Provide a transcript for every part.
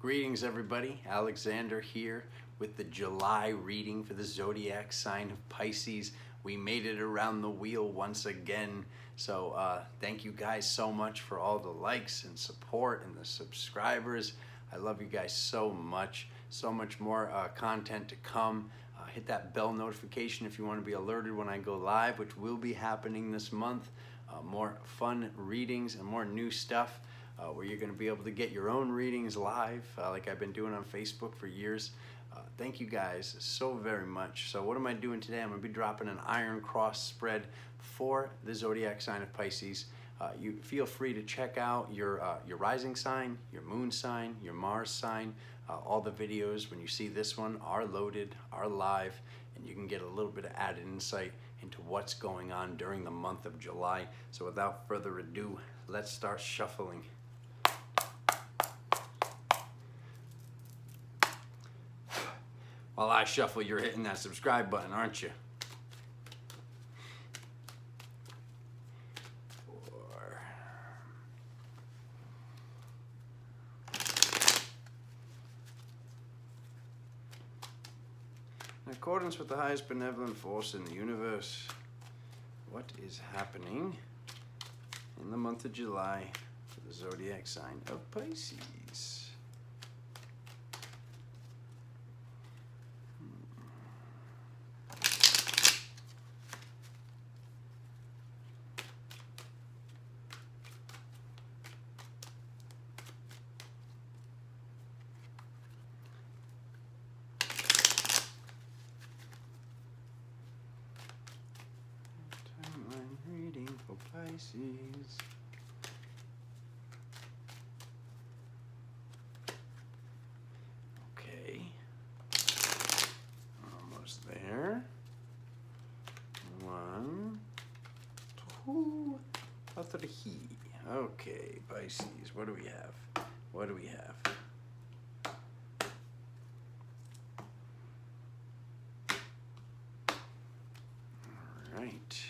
Greetings everybody, Alexander here with the July reading for the zodiac sign of Pisces. We made it around the wheel once again, so thank you guys so much for all the likes and support and the subscribers. I love you guys so much more content to come. Hit that bell notification if you want to be alerted when I go live, which will be happening this month. More fun readings and more new stuff. Where you're going to be able to get your own readings live, like I've been doing on Facebook for years. Thank you guys so very much. So what am I doing today? I'm going to be dropping an Iron Cross spread for the zodiac sign of Pisces. You feel free to check out your rising sign, your moon sign, your Mars sign. All the videos, when you see this one, are loaded, are live, and you can get a little bit of added insight into what's going on during the month of July. So without further ado, let's start shuffling. While I shuffle, you're hitting that subscribe button, aren't you? 4. In accordance with the highest benevolent force in the universe, what is happening in the month of July for the zodiac sign of Pisces? Pisces. Okay, almost there. 1, 2, 3. Okay, Pisces, what do we have? What do we have? All right.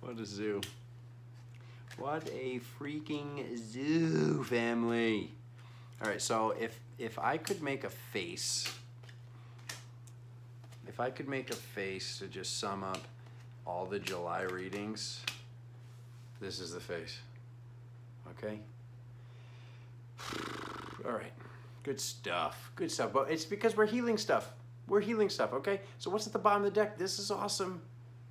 What a zoo. What a freaking zoo, family. All right, so if I could make a face, to just sum up all the July readings, this is the face. Okay? All right. Good stuff. Good stuff. But it's because we're healing stuff. We're healing stuff, okay? So what's at the bottom of the deck? This is awesome.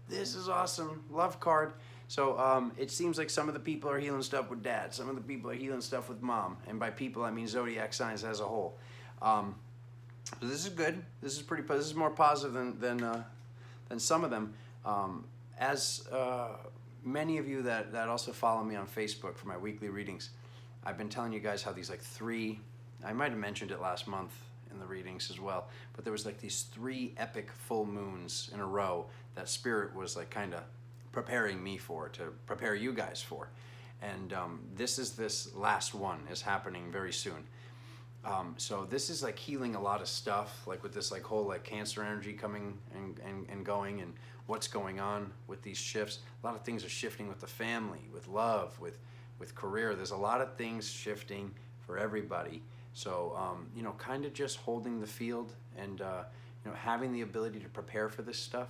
This is awesome. Love card. So it seems like some of the people are healing stuff with dad. Some of the people are healing stuff with mom. And by people, I mean zodiac signs as a whole. So this is good. This is pretty. This is more positive than some of them. As many of you that also follow me on Facebook for my weekly readings, I've been telling you guys how these like 3. I might have mentioned it last month in the readings as well, but there was like these 3 epic full moons in a row that Spirit was like kind of preparing me for, to prepare you guys for. And this last one is happening very soon. So this is like healing a lot of stuff, like with this like whole like Cancer energy coming and going, and what's going on with these shifts. A lot of things are shifting with the family, with love, with career. There's a lot of things shifting for everybody. So, you know, kind of just holding the field and, you know, having the ability to prepare for this stuff.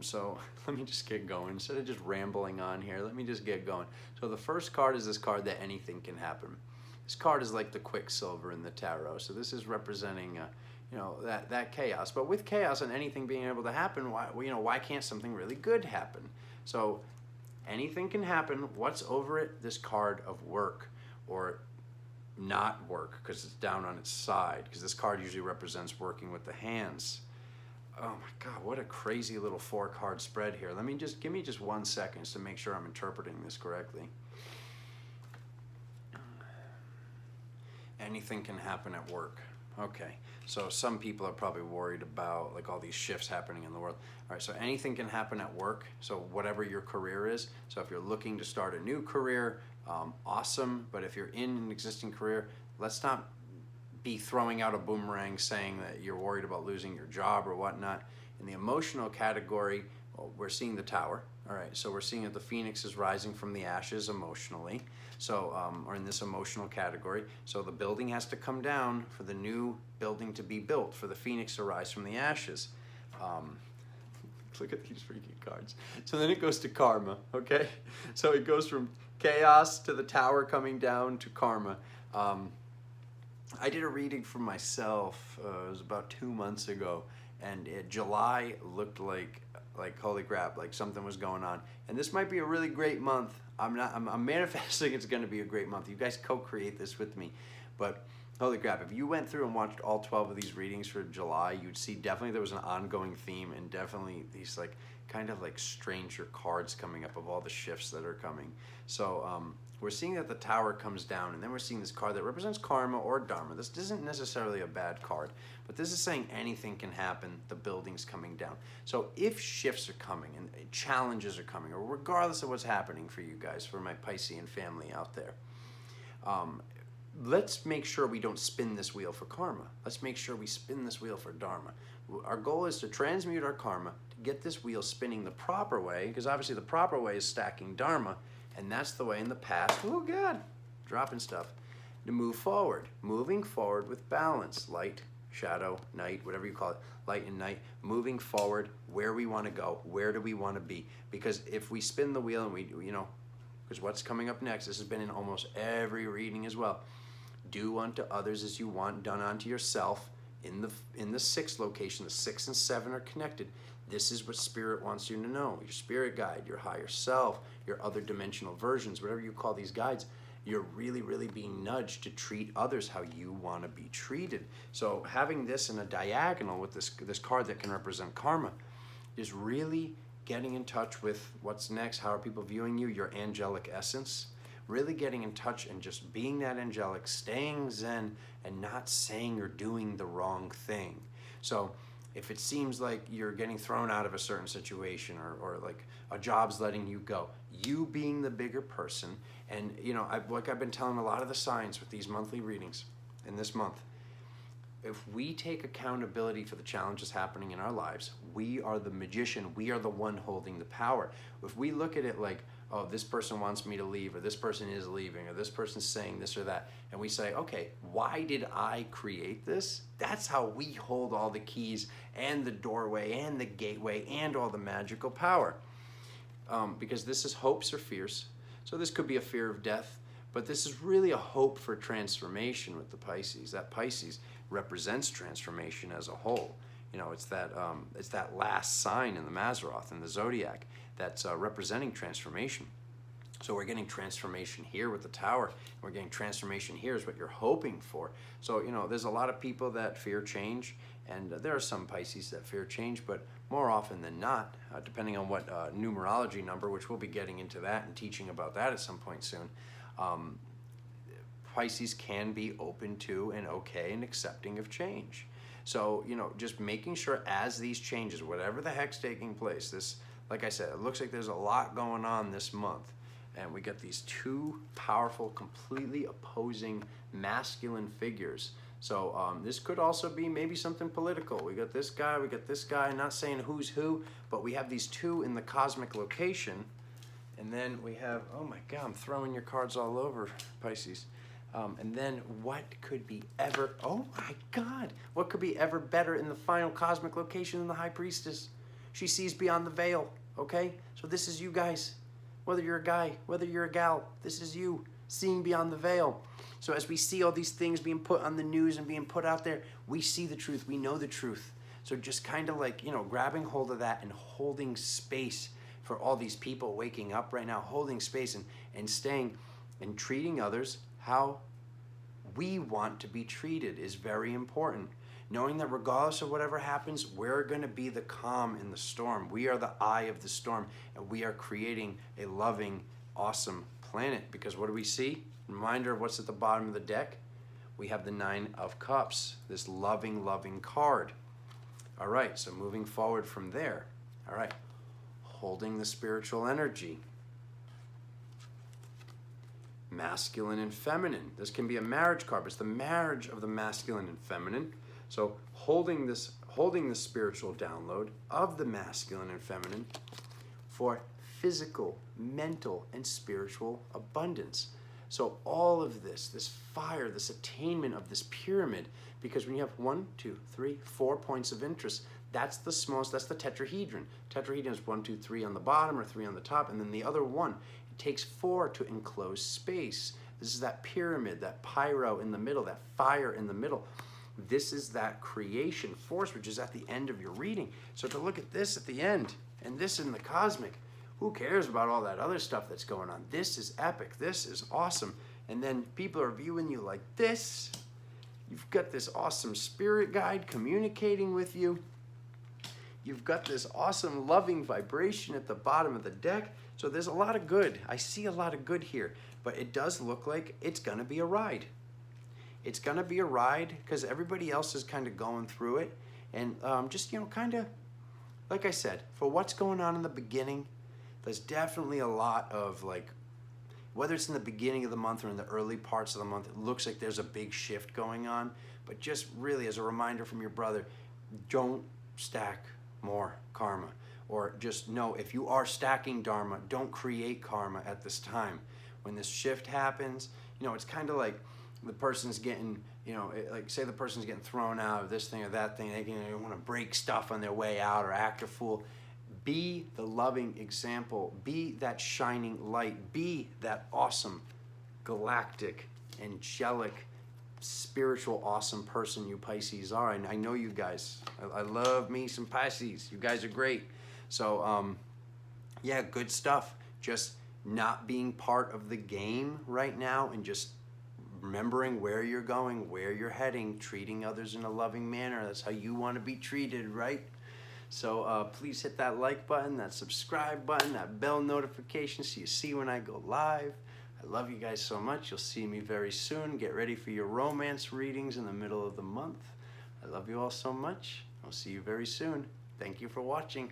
So let me just get going. Instead of just rambling on here, let me just get going. So the first card is this card that anything can happen. This card is like the Quicksilver in the tarot. So this is representing, you know, that chaos. But with chaos and anything being able to happen, why can't something really good happen? So anything can happen. What's over it? This card of work, or not work, because it's down on its side, because this card usually represents working with the hands. Oh my God, what a crazy little 4-card spread here. Give me just 1 second to make sure I'm interpreting this correctly. Anything can happen at work. Okay, so some people are probably worried about like all these shifts happening in the world. All right, so anything can happen at work. So whatever your career is. So if you're looking to start a new career, awesome. But if you're in an existing career, let's not be throwing out a boomerang saying that you're worried about losing your job or whatnot. In the emotional category, well, we're seeing the Tower. All right, so we're seeing that the phoenix is rising from the ashes emotionally, so or in this emotional category. So the building has to come down for the new building to be built, for the phoenix to rise from the ashes. Look at these freaking cards. So then it goes to karma, okay? So it goes from chaos to the tower coming down to karma. I did a reading for myself, it was about 2 months ago, and July looked like holy crap, like something was going on. And this might be a really great month. I'm manifesting it's going to be a great month. You guys co-create this with me. But holy crap, if you went through and watched all 12 of these readings for July, you'd see definitely there was an ongoing theme, and definitely these like kind of like stranger cards coming up of all the shifts that are coming. So we're seeing that the tower comes down, and then we're seeing this card that represents karma or dharma. This isn't necessarily a bad card, but this is saying anything can happen. The building's coming down. So if shifts are coming and challenges are coming, or regardless of what's happening for you guys, for my Piscean family out there, let's make sure we don't spin this wheel for karma. Let's make sure we spin this wheel for dharma. Our goal is to transmute our karma, to get this wheel spinning the proper way, because obviously the proper way is stacking dharma, and that's the way in the past, oh God, dropping stuff, to move forward. Moving forward with balance, light, shadow, night, whatever you call it, light and night, moving forward where we want to go, where do we want to be? Because if we spin the wheel and we, because what's coming up next, this has been in almost every reading as well, do unto others as you want done unto yourself. In the 6th location, the 6 and 7 are connected. This is what spirit wants you to know. Your spirit guide, your higher self, your other dimensional versions, whatever you call these guides, you're really, really being nudged to treat others how you want to be treated. So having this in a diagonal with this card that can represent karma is really getting in touch with what's next. How are people viewing you? Your angelic essence. Really getting in touch and just being that angelic, staying zen, and not saying or doing the wrong thing. So if it seems like you're getting thrown out of a certain situation, or like a job's letting you go, you being the bigger person, and like I've been telling a lot of the signs with these monthly readings in this month, if we take accountability for the challenges happening in our lives, we are the magician, we are the one holding the power. If we look at it like, oh, this person wants me to leave, or this person is leaving, or this person's saying this or that, and we say, okay, why did I create this? That's how we hold all the keys and the doorway and the gateway and all the magical power. Because this is hopes or fears. So this could be a fear of death, but this is really a hope for transformation with the Pisces. That Pisces represents transformation as a whole. It's that last sign in the Mazzaroth, in the zodiac, that's representing transformation. So we're getting transformation here with the tower. We're getting transformation here is what you're hoping for. So, there's a lot of people that fear change, and there are some Pisces that fear change, but more often than not, depending on what numerology number, which we'll be getting into that and teaching about that at some point soon, Pisces can be open to and okay and accepting of change. So, just making sure as these changes, whatever the heck's taking place, this, like I said, it looks like there's a lot going on this month. And we get these two powerful, completely opposing masculine figures. So this could also be maybe something political. We got this guy, not saying who's who, but we have these two in the cosmic location. And then we have, oh my God, I'm throwing your cards all over, Pisces. And then what could be ever, oh my God, what could be ever better in the final cosmic location than the High Priestess? She sees beyond the veil, okay? So this is you guys. Whether you're a guy, whether you're a gal, this is you seeing beyond the veil. So as we see all these things being put on the news and being put out there, we see the truth, we know the truth. So just kind of like, grabbing hold of that and holding space for all these people waking up right now, holding space and staying and treating others how we want to be treated is very important. Knowing that regardless of whatever happens, we're going to be the calm in the storm. We are the eye of the storm, and we are creating a loving, awesome planet. Because what do we see? Reminder of what's at the bottom of the deck. We have the 9 of Cups, this loving, loving card. All right, so moving forward from there. All right, holding the spiritual energy. Masculine and feminine. This can be a marriage card, but it's the marriage of the masculine and feminine. So holding the spiritual download of the masculine and feminine for physical, mental, and spiritual abundance. So all of this fire, this attainment of this pyramid, because when you have 1, 2, 3, 4 points of interest, that's the smallest, that's the tetrahedron. Tetrahedron is 1, 2, 3 on the bottom or 3 on the top, and then the other one. It takes 4 to enclose space. This is that pyramid, that pyro in the middle, that fire in the middle. This is that creation force, which is at the end of your reading. So to look at this at the end, and this in the cosmic, who cares about all that other stuff that's going on? This is epic. This is awesome. And then people are viewing you like this. You've got this awesome spirit guide communicating with you. You've got this awesome loving vibration at the bottom of the deck. So there's a lot of good. I see a lot of good here. But it does look like it's going to be a ride. It's going to be a ride because everybody else is kind of going through it. And just, kind of, like I said, for what's going on in the beginning, there's definitely a lot of whether it's in the beginning of the month or in the early parts of the month, it looks like there's a big shift going on. But just really as a reminder from your brother, don't stack more karma. Or just know, if you are stacking dharma, don't create karma at this time. When this shift happens, it's kind of like the person's getting, say the person's getting thrown out of this thing or that thing. They want to break stuff on their way out or act a fool. Be the loving example. Be that shining light. Be that awesome, galactic, angelic, spiritual, awesome person you Pisces are. And I know you guys. I love me some Pisces. You guys are great. So, yeah, good stuff. Just not being part of the game right now and just remembering where you're going, where you're heading, treating others in a loving manner. That's how you want to be treated, right? So please hit that like button, that subscribe button, that bell notification so you see when I go live. I love you guys so much. You'll see me very soon. Get ready for your romance readings in the middle of the month. I love you all so much. I'll see you very soon. Thank you for watching.